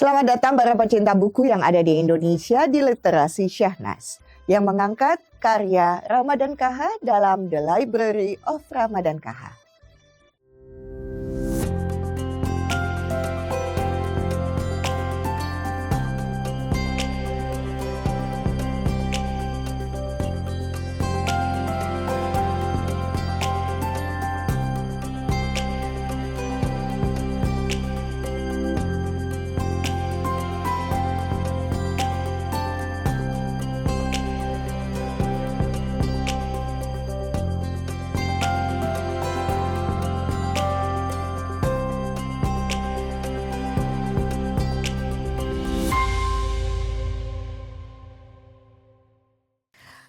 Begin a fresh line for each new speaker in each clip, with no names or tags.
Selamat datang para pecinta buku yang ada di Indonesia di Literasi Syahnas yang mengangkat karya Ramadan Kaha dalam The Library of Ramadan Kaha.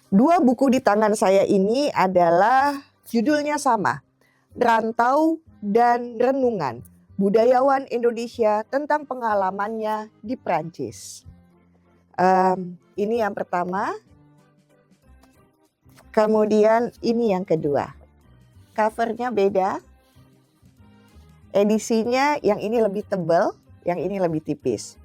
Dua buku di tangan saya ini adalah judulnya sama, Rantau dan Renungan, Budayawan Indonesia tentang pengalamannya di Prancis. Ini yang pertama, kemudian ini yang kedua. Covernya beda, edisinya yang ini lebih tebal, yang ini lebih tipis.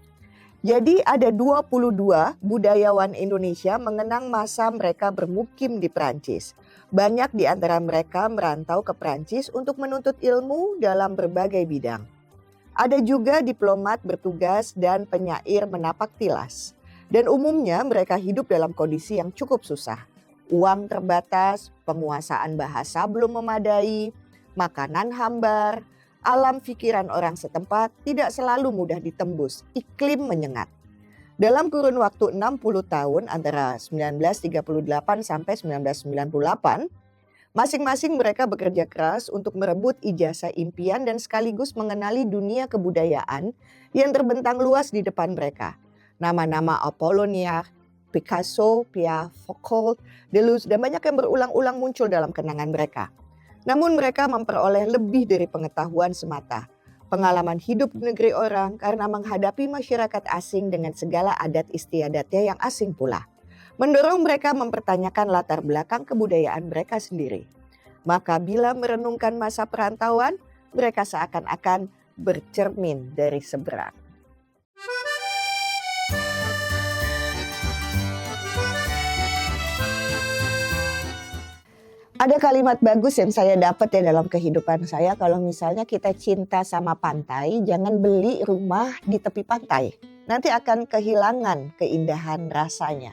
Jadi ada 22 budayawan Indonesia mengenang masa mereka bermukim di Prancis. Banyak di antara mereka merantau ke Prancis untuk menuntut ilmu dalam berbagai bidang. Ada juga diplomat bertugas dan penyair menapak tilas. Dan umumnya mereka hidup dalam kondisi yang cukup susah. Uang terbatas, penguasaan bahasa belum memadai, makanan hambar, alam pikiran orang setempat tidak selalu mudah ditembus, iklim menyengat. Dalam kurun waktu 60 tahun antara 1938 sampai 1998, masing-masing mereka bekerja keras untuk merebut ijazah impian dan sekaligus mengenali dunia kebudayaan yang terbentang luas di depan mereka. Nama-nama Apollinaire, Picasso, Pierre Foucault, Deleuze, dan banyak yang berulang-ulang muncul dalam kenangan mereka. Namun mereka memperoleh lebih dari pengetahuan semata, pengalaman hidup di negeri orang karena menghadapi masyarakat asing dengan segala adat istiadatnya yang asing pula. Mendorong mereka mempertanyakan latar belakang kebudayaan mereka sendiri. Maka bila merenungkan masa perantauan, mereka seakan-akan bercermin dari seberang. Ada kalimat bagus yang saya dapat ya dalam kehidupan saya, kalau misalnya kita cinta sama pantai, jangan beli rumah di tepi pantai. Nanti akan kehilangan keindahan rasanya.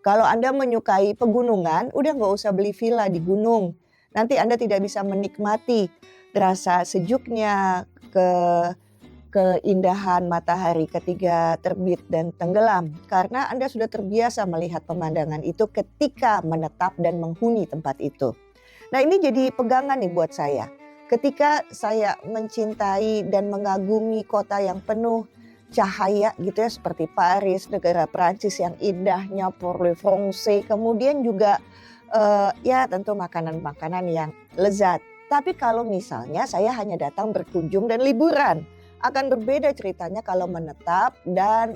Kalau Anda menyukai pegunungan, udah nggak usah beli villa di gunung. Nanti Anda tidak bisa menikmati rasa sejuknya, keindahan matahari ketika terbit dan tenggelam. Karena Anda sudah terbiasa melihat pemandangan itu ketika menetap dan menghuni tempat itu. Nah, ini jadi pegangan nih buat saya. Ketika saya mencintai dan mengagumi kota yang penuh cahaya gitu ya, seperti Paris, negara Prancis yang indahnya, Parle Français, kemudian juga ya tentu makanan-makanan yang lezat. Tapi kalau misalnya saya hanya datang berkunjung dan liburan, akan berbeda ceritanya kalau menetap dan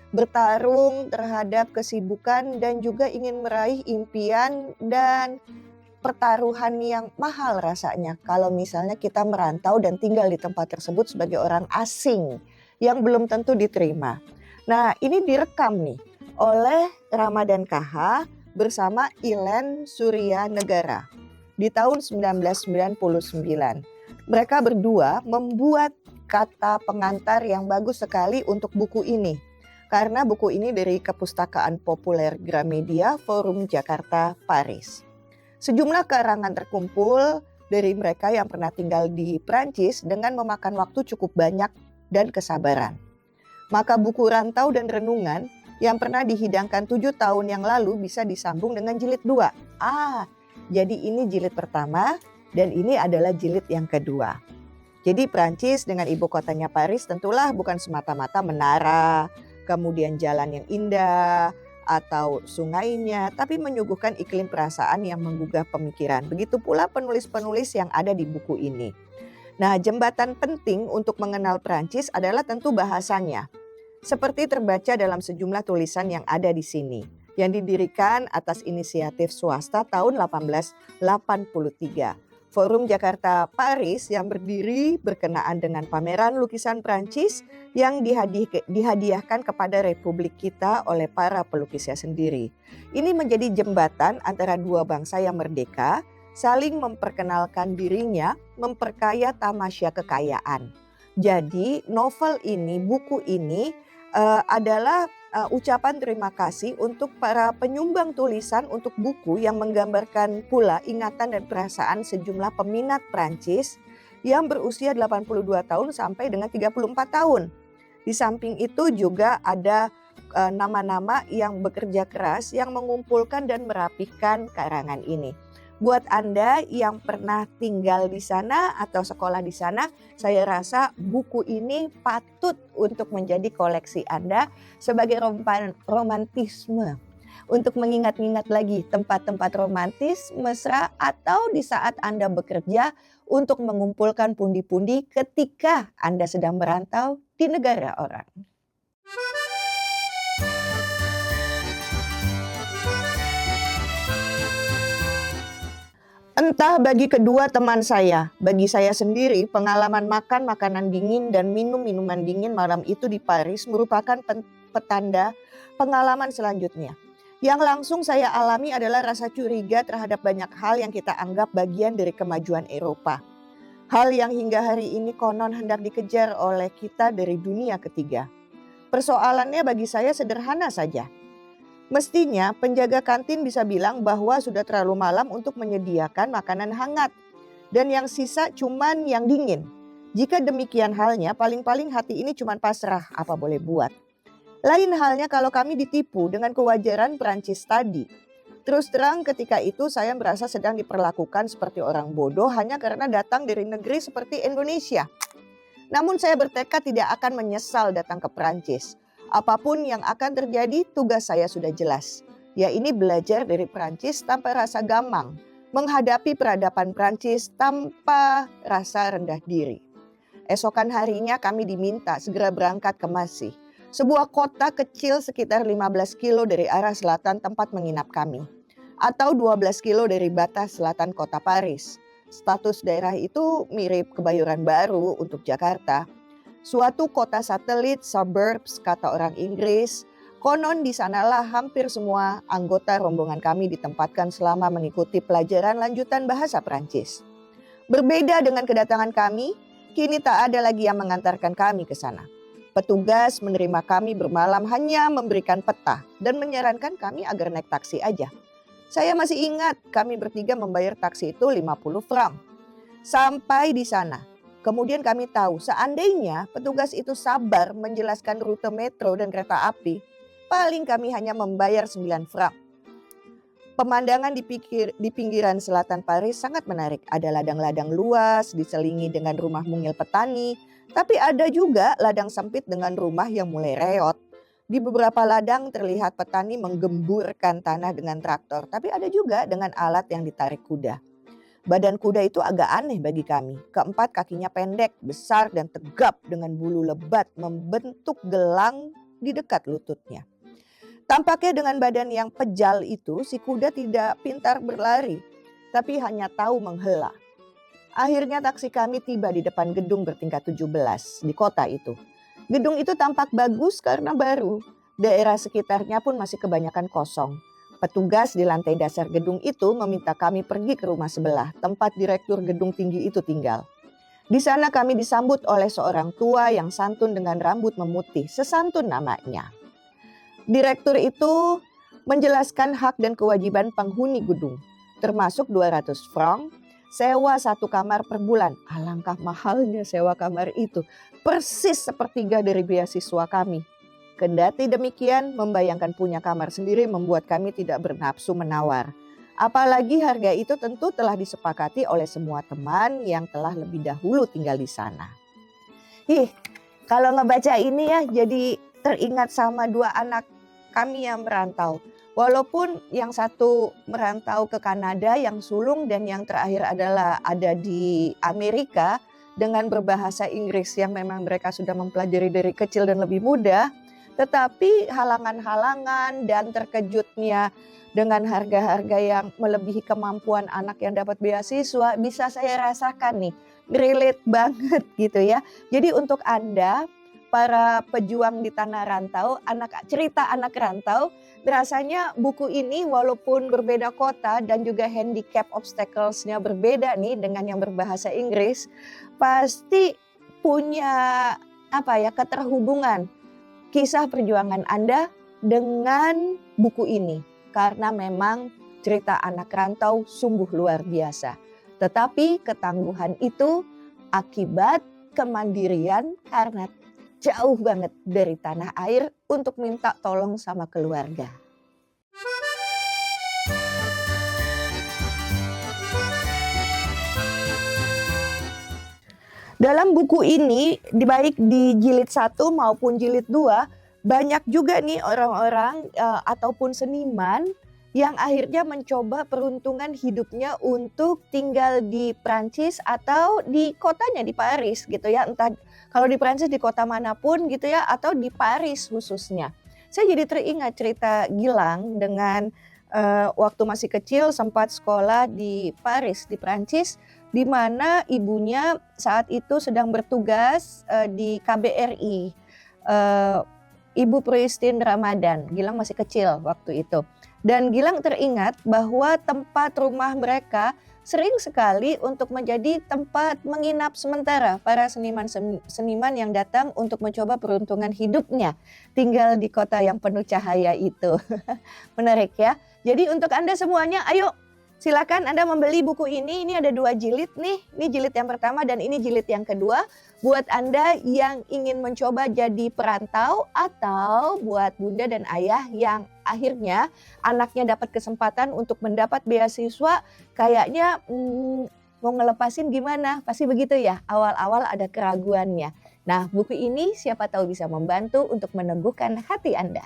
bertarung terhadap kesibukan dan juga ingin meraih impian dan pertaruhan yang mahal rasanya kalau misalnya kita merantau dan tinggal di tempat tersebut sebagai orang asing yang belum tentu diterima. Nah, ini direkam nih oleh Ramadan Kaha bersama Ilen Suryanegara di tahun 1999. Mereka berdua membuat kata pengantar yang bagus sekali untuk buku ini. Karena buku ini dari Kepustakaan Populer Gramedia Forum Jakarta, Paris. Sejumlah karangan terkumpul dari mereka yang pernah tinggal di Prancis dengan memakan waktu cukup banyak dan kesabaran. Maka buku Rantau dan Renungan yang pernah dihidangkan 7 tahun yang lalu bisa disambung dengan jilid 2. Jadi ini jilid pertama dan ini adalah jilid yang kedua. Jadi Prancis dengan ibu kotanya Paris tentulah bukan semata-mata menara, kemudian jalan yang indah, atau sungainya, tapi menyuguhkan iklim perasaan yang menggugah pemikiran. Begitu pula penulis-penulis yang ada di buku ini. Nah, jembatan penting untuk mengenal Prancis adalah tentu bahasanya. Seperti terbaca dalam sejumlah tulisan yang ada di sini, yang didirikan atas inisiatif swasta tahun 1883. Forum Jakarta Paris yang berdiri berkenaan dengan pameran lukisan Prancis yang dihadiahkan kepada Republik kita oleh para pelukisnya sendiri. Ini menjadi jembatan antara dua bangsa yang merdeka, saling memperkenalkan dirinya, memperkaya tamasya kekayaan. Jadi novel ini, buku ini adalah ucapan terima kasih untuk para penyumbang tulisan untuk buku yang menggambarkan pula ingatan dan perasaan sejumlah peminat Prancis yang berusia 82 tahun sampai dengan 34 tahun. Di samping itu juga ada nama-nama yang bekerja keras yang mengumpulkan dan merapihkan karangan ini. Buat Anda yang pernah tinggal di sana atau sekolah di sana, saya rasa buku ini patut untuk menjadi koleksi Anda sebagai romantisme. Untuk mengingat-ingat lagi tempat-tempat romantis, mesra, atau di saat Anda bekerja untuk mengumpulkan pundi-pundi ketika Anda sedang merantau di negara orang. Entah bagi kedua teman saya, bagi saya sendiri pengalaman makan makanan dingin dan minum minuman dingin malam itu di Paris merupakan petanda pengalaman selanjutnya. Yang langsung saya alami adalah rasa curiga terhadap banyak hal yang kita anggap bagian dari kemajuan Eropa. Hal yang hingga hari ini konon hendak dikejar oleh kita dari dunia ketiga. Persoalannya bagi saya sederhana saja. Mestinya penjaga kantin bisa bilang bahwa sudah terlalu malam untuk menyediakan makanan hangat. Dan yang sisa cuman yang dingin. Jika demikian halnya paling-paling hati ini cuman pasrah, apa boleh buat. Lain halnya kalau kami ditipu dengan kewajaran Prancis tadi. Terus terang ketika itu saya merasa sedang diperlakukan seperti orang bodoh hanya karena datang dari negeri seperti Indonesia. Namun saya bertekad tidak akan menyesal datang ke Prancis. Apapun yang akan terjadi, tugas saya sudah jelas. Ya ini belajar dari Prancis tanpa rasa gamang. Menghadapi peradaban Prancis tanpa rasa rendah diri. Esokan harinya kami diminta segera berangkat ke Massy. Sebuah kota kecil sekitar 15 kilo dari arah selatan tempat menginap kami. Atau 12 kilo dari batas selatan kota Paris. Status daerah itu mirip Kebayoran Baru untuk Jakarta. Suatu kota satelit, suburbs, kata orang Inggris. Konon di sanalah hampir semua anggota rombongan kami ditempatkan selama mengikuti pelajaran lanjutan bahasa Prancis. Berbeda dengan kedatangan kami, kini tak ada lagi yang mengantarkan kami ke sana. Petugas menerima kami bermalam hanya memberikan peta dan menyarankan kami agar naik taksi aja. Saya masih ingat kami bertiga membayar taksi itu 50 franc. Sampai di sana. Kemudian kami tahu seandainya petugas itu sabar menjelaskan rute metro dan kereta api, paling kami hanya membayar 9 franc. Pemandangan di pinggiran selatan Paris sangat menarik. Ada ladang-ladang luas diselingi dengan rumah mungil petani, tapi ada juga ladang sempit dengan rumah yang mulai reot. Di beberapa ladang terlihat petani menggemburkan tanah dengan traktor, tapi ada juga dengan alat yang ditarik kuda. Badan kuda itu agak aneh bagi kami. Keempat kakinya pendek, besar dan tegap dengan bulu lebat membentuk gelang di dekat lututnya. Tampaknya dengan badan yang pejal itu si kuda tidak pintar berlari, tapi hanya tahu menghela. Akhirnya taksi kami tiba di depan gedung bertingkat 17 di kota itu. Gedung itu tampak bagus karena baru. Daerah sekitarnya pun masih kebanyakan kosong. Petugas di lantai dasar gedung itu meminta kami pergi ke rumah sebelah, tempat direktur gedung tinggi itu tinggal. Di sana kami disambut oleh seorang tua yang santun dengan rambut memutih, sesantun namanya. Direktur itu menjelaskan hak dan kewajiban penghuni gedung, termasuk 200 franc, sewa satu kamar per bulan. Alangkah mahalnya sewa kamar itu, persis sepertiga dari beasiswa kami. Kendati demikian, membayangkan punya kamar sendiri membuat kami tidak bernafsu menawar. Apalagi harga itu tentu telah disepakati oleh semua teman yang telah lebih dahulu tinggal di sana. Kalau ngebaca ini ya jadi teringat sama dua anak kami yang merantau. Walaupun yang satu merantau ke Kanada yang sulung dan yang terakhir adalah ada di Amerika dengan berbahasa Inggris yang memang mereka sudah mempelajari dari kecil dan lebih muda. Tetapi halangan-halangan dan terkejutnya dengan harga-harga yang melebihi kemampuan anak yang dapat beasiswa, bisa saya rasakan nih, relate banget gitu ya. Jadi untuk Anda, para pejuang di tanah rantau, cerita anak rantau, rasanya buku ini walaupun berbeda kota dan juga handicap obstacles-nya berbeda nih dengan yang berbahasa Inggris, pasti punya keterhubungan kisah perjuangan Anda dengan buku ini. Karena memang cerita anak rantau sungguh luar biasa. Tetapi ketangguhan itu akibat kemandirian karena jauh banget dari tanah air untuk minta tolong sama keluarga. Dalam buku ini, baik di jilid 1 maupun jilid 2, banyak juga nih orang-orang ataupun seniman yang akhirnya mencoba peruntungan hidupnya untuk tinggal di Prancis atau di kotanya di Paris gitu ya. Entah kalau di Prancis di kota manapun gitu ya, atau di Paris khususnya. Saya jadi teringat cerita Gilang dengan waktu masih kecil sempat sekolah di Paris di Prancis, di mana ibunya saat itu sedang bertugas di KBRI. Ibu Christine Ramadan, Gilang masih kecil waktu itu. Dan Gilang teringat bahwa tempat rumah mereka sering sekali untuk menjadi tempat menginap sementara para seniman yang datang untuk mencoba peruntungan hidupnya tinggal di kota yang penuh cahaya itu. Menarik ya. Jadi untuk Anda semuanya, ayo silakan Anda membeli buku ini. Ini ada 2 jilid nih. Ini jilid yang pertama dan ini jilid yang kedua. Buat Anda yang ingin mencoba jadi perantau atau buat bunda dan ayah yang akhirnya anaknya dapat kesempatan untuk mendapat beasiswa, kayaknya mau ngelepasin gimana? Pasti begitu ya, awal-awal ada keraguannya. Nah, buku ini siapa tahu bisa membantu untuk meneguhkan hati Anda.